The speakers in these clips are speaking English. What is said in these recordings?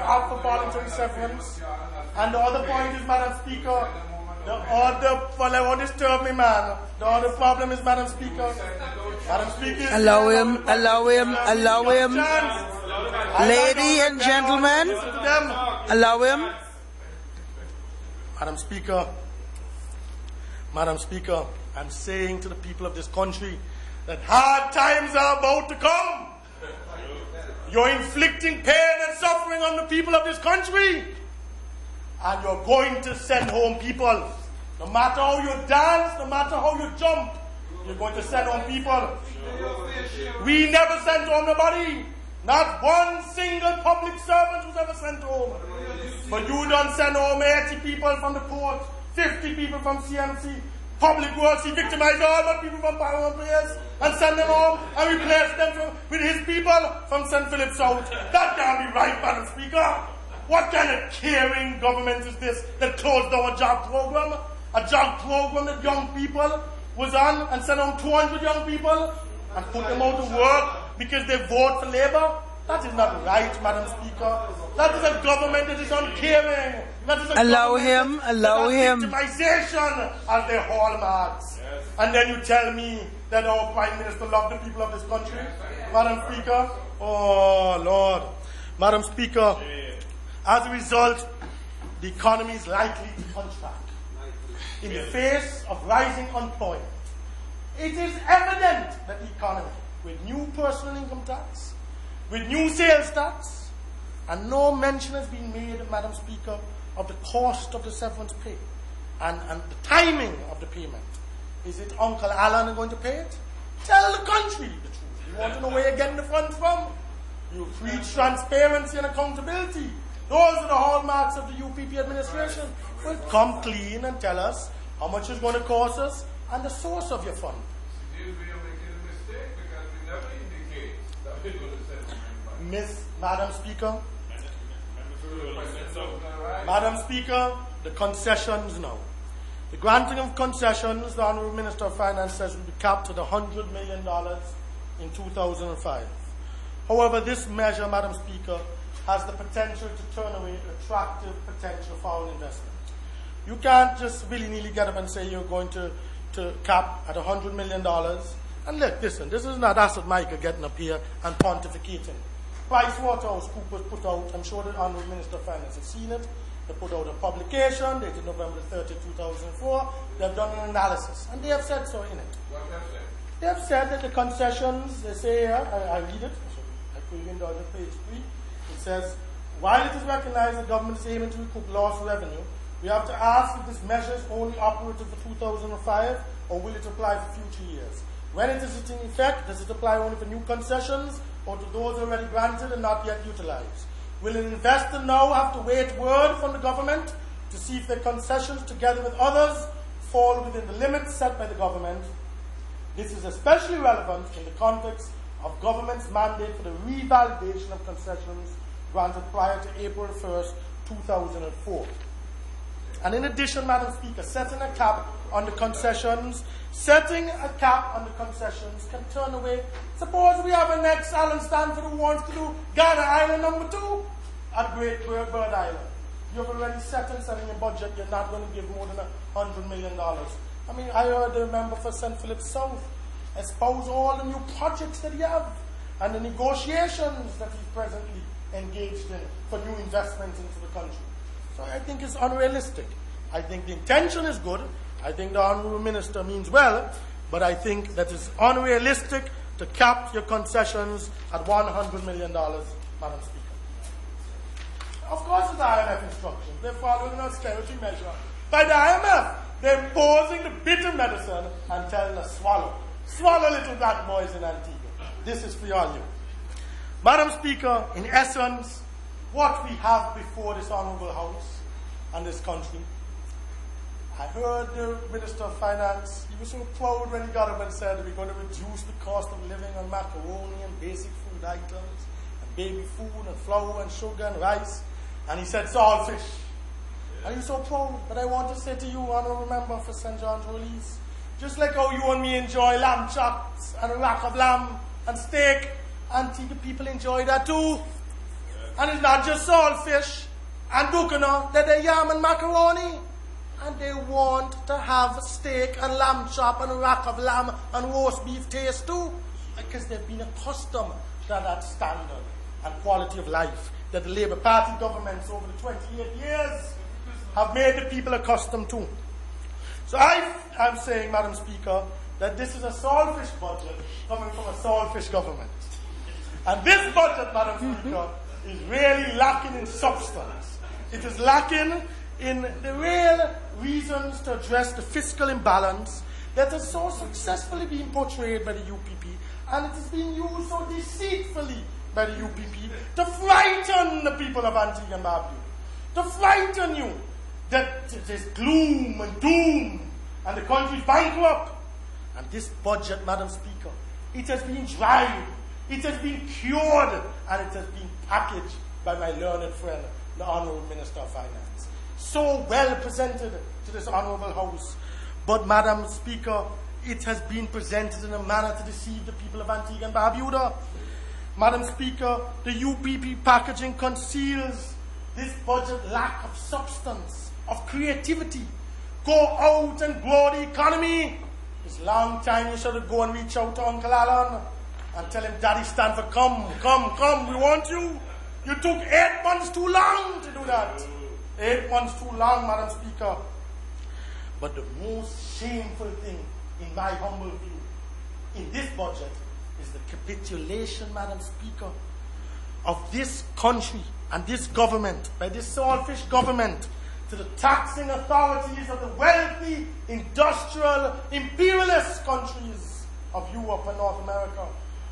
have for voluntary severance. And the other point is, Madam Speaker, well, I won't disturb me, man. The other problem is, Madam Speaker. Madam Speaker. Allow him. Ladies and gentlemen, allow him. Madam Speaker, I'm saying to the people of this country that hard times are about to come. You're inflicting pain and suffering on the people of this country. And you're going to send home people. No matter how you dance, no matter how you jump, you're going to send home people. We never sent home nobody. Not one single public servant was ever sent home. But you don't send home 80 people from the port, 50 people from CMC. Public works, he victimized all the people from Parliament Place and send them home and replace them with his people from St. Philip South. That can't be right, Madam Speaker. What kind of caring government is this that closed down a job program? A job program that young people was on and sent home 200 young people and put them out of work because they vote for Labour? That is not right, Madam Speaker. That is a government that is uncaring. That is a allow him. Victimization as their hallmarks. Yes. And then you tell me that our Prime Minister loved the people of this country? Yes. Madam Speaker? Oh, Lord. Madam Speaker, as a result, the economy is likely to contract. In the face of rising unemployment, it is evident that the economy, with new personal income tax, with new sales tax, and no mention has been made, Madam Speaker, of the cost of the severance pay and the timing of the payment. Is it Uncle Alan going to pay it? Tell the country the truth. You want to know where you're getting the funds from? You preach transparency and accountability. Those are the hallmarks of the UPP administration. Well, come clean and tell us how much it's going to cost us and the source of your fund. We are making a mistake because we never indicate that we're going to send money. Madam Speaker, the concessions now. The granting of concessions, the Honourable Minister of Finance says, will be capped at $100 million in 2005. However, this measure, Madam Speaker, has the potential to turn away attractive potential foreign investment. You can't just willy-nilly get up and say you're going to cap at $100 million. And look, listen, this is not Asset Micah getting up here and pontificating. PricewaterhouseCoopers put out, I'm sure the Honourable Minister of Finance has seen it, they put out a publication dated November 30, 2004. They've done an analysis, and they have said so in it. What have they said? They have said that the concessions, they say here, I read it, I put it in on page 3, it says, while it is recognized the government is aiming to recoup lost revenue, we have to ask if this measure is only operative for 2005 or will it apply for future years? When it is in effect, does it apply only for new concessions or to those already granted and not yet utilized? Will an investor now have to wait word from the government to see if their concessions, together with others, fall within the limits set by the government? This is especially relevant in the context of government's mandate for the revalidation of concessions granted prior to April 1st, 2004. And in addition, Madam Speaker, setting a cap on the concessions can turn away. Suppose we have a next Alan Stanford who wants to do Ghana Island number 2 at Great Bird Island. You've already set in your budget, you're not going to give more than $100 million. I mean, I heard the member for St. Philip South espouse all the new projects that he have and the negotiations that he's presently engaged in for new investments into the country. So I think it's unrealistic. I think the intention is good. I think the Honourable Minister means well, but I think that it's unrealistic to cap your concessions at $100 million, Madam Speaker. Of course, it's IMF instructions. They're following an austerity measure. By the IMF, they're imposing the bitter medicine and telling us swallow. Swallow little black boys in Antigua. This is for all you. Madam Speaker, in essence, what we have before this Honourable House and this country, I heard the Minister of Finance, he was so proud when he got up and said we're going to reduce the cost of living on macaroni and basic food items, and baby food and flour and sugar and rice, and he said saltfish. And he was so proud. But I want to say to you, Honourable Member for St. John's Release, just like how you and me enjoy lamb chops and a rack of lamb and steak, Antigua people enjoy that too. And it's not just saltfish and dukkana, they're yam and macaroni. And they want to have steak and lamb chop and rack of lamb and roast beef taste too. Because they've been accustomed to that standard and quality of life that the Labour Party governments over the 28 years have made the people accustomed to. So I'm saying, Madam Speaker, that this is a saltfish budget coming from a saltfish government. And this budget, Madam Speaker, is really lacking in substance. It is lacking in the real reasons to address the fiscal imbalance that has so successfully been portrayed by the UPP, and it is being used so deceitfully by the UPP to frighten the people of Antigua and Barbuda, to frighten you that there's gloom and doom and the country's bankrupt. And this budget, Madam Speaker, it has been dried, it has been cured, and it has been packaged by my learned friend, the Honourable Minister of Finance. So well presented to this Honourable House. But, Madam Speaker, it has been presented in a manner to deceive the people of Antigua and Barbuda. Madam Speaker, the UPP packaging conceals this budget lack of substance, of creativity. Go out and grow the economy. It's long time you should have go and reach out to Uncle Alan and tell him, Daddy Stanford, come, we want you. You took 8 months too long to do that. 8 months too long, Madam Speaker. But the most shameful thing, in my humble view, in this budget is the capitulation, Madam Speaker, of this country and this government, by this saltfish government, to the taxing authorities of the wealthy, industrial, imperialist countries of Europe and North America,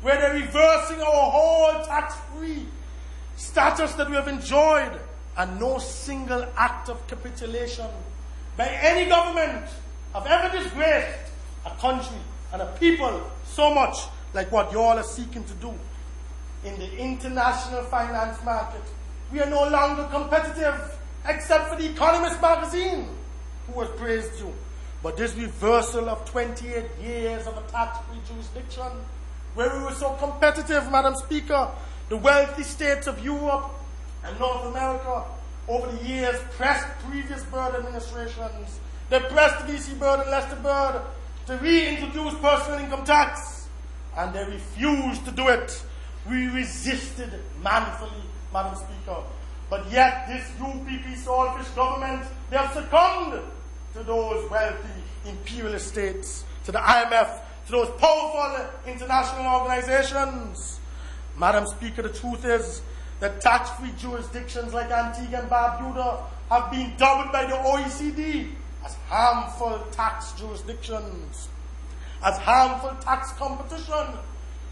where they're reversing our whole tax-free status that we have enjoyed, and no single act of capitulation by any government have ever disgraced a country and a people so much like what you all are seeking to do. In the international finance market, we are no longer competitive, except for the Economist magazine, who has praised you. But this reversal of 28 years of a tax-free jurisdiction, where we were so competitive, Madam Speaker, the wealthy states of Europe and North America over the years pressed previous Byrd administrations. They pressed VC Byrd and Lester Byrd to reintroduce personal income tax, and they refused to do it. We resisted manfully, Madam Speaker. But yet this UPP saltfish government, they have succumbed to those wealthy imperialist states, to the IMF, to those powerful international organizations. Madam Speaker, the truth is that tax-free jurisdictions like Antigua and Barbuda have been dubbed by the OECD as harmful tax jurisdictions, as harmful tax competition.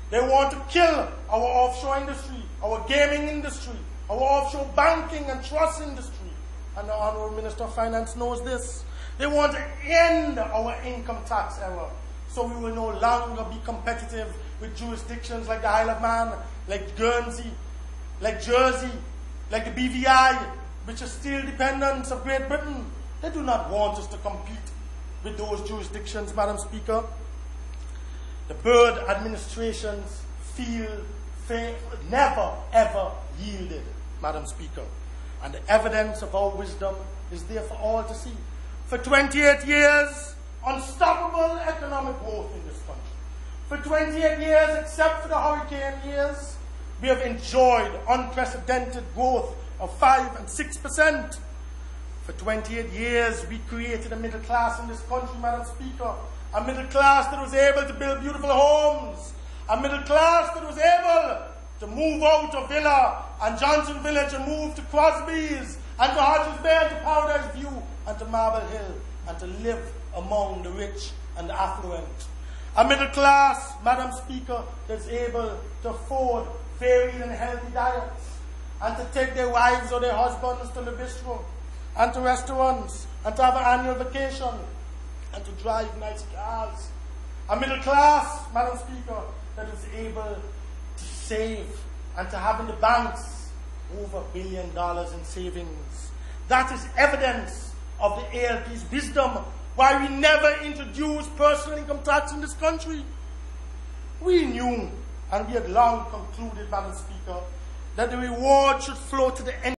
They want to kill our offshore industry, our gaming industry, our offshore banking and trust industry. And the Honourable Minister of Finance knows this. They want to end our income tax era, so we will no longer be competitive with jurisdictions like the Isle of Man, like Guernsey, like Jersey, like the BVI, which are still dependents of Great Britain. They do not want us to compete with those jurisdictions, Madam Speaker. The Byrd administrations never ever yielded, Madam Speaker. And the evidence of our wisdom is there for all to see. For 28 years, unstoppable economic growth in this country. For 28 years, except for the hurricane years, we have enjoyed unprecedented growth of 5 and 6%. For 28 years, we created a middle class in this country, Madam Speaker. A middle class that was able to build beautiful homes. A middle class that was able to move out of Villa and Johnson Village and move to Crosby's and to Hodges Bay and to Paradise View and to Marble Hill and to live among the rich and the affluent. A middle class, Madam Speaker, that's able to afford varied and healthy diets and to take their wives or their husbands to the bistro and to restaurants and to have an annual vacation and to drive nice cars. A middle class, Madam Speaker, that is able to save and to have in the banks over $1 billion in savings. That is evidence of the ALP's wisdom, why we never introduced personal income tax in this country. We knew, and we had long concluded, Madam Speaker, that the reward should flow to the